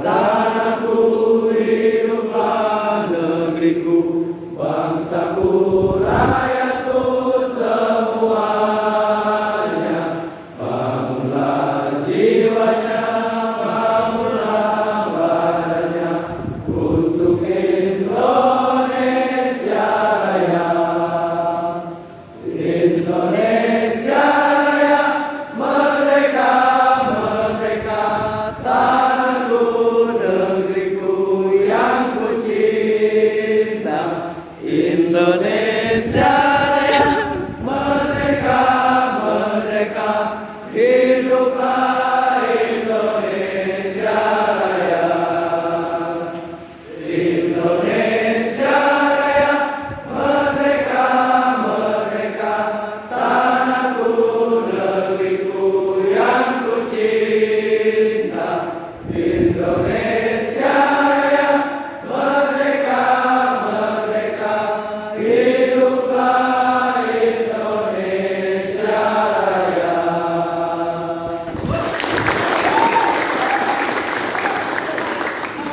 tanahku, hiduplah negeriku, bangsaku, rakyatku semuanya. Bangunlah jiwanya, bangunlah badannya untuk Indonesia Raya. Indonesia Raya, merdeka, merdeka, tanahku, negeriku yang ku cinta. Indonesia Raya, merdeka, merdeka, hiduplah Indonesia Raya. Indonesia Raya, merdeka, merdeka, tanahku, negeriku yang ku cinta. Indonesia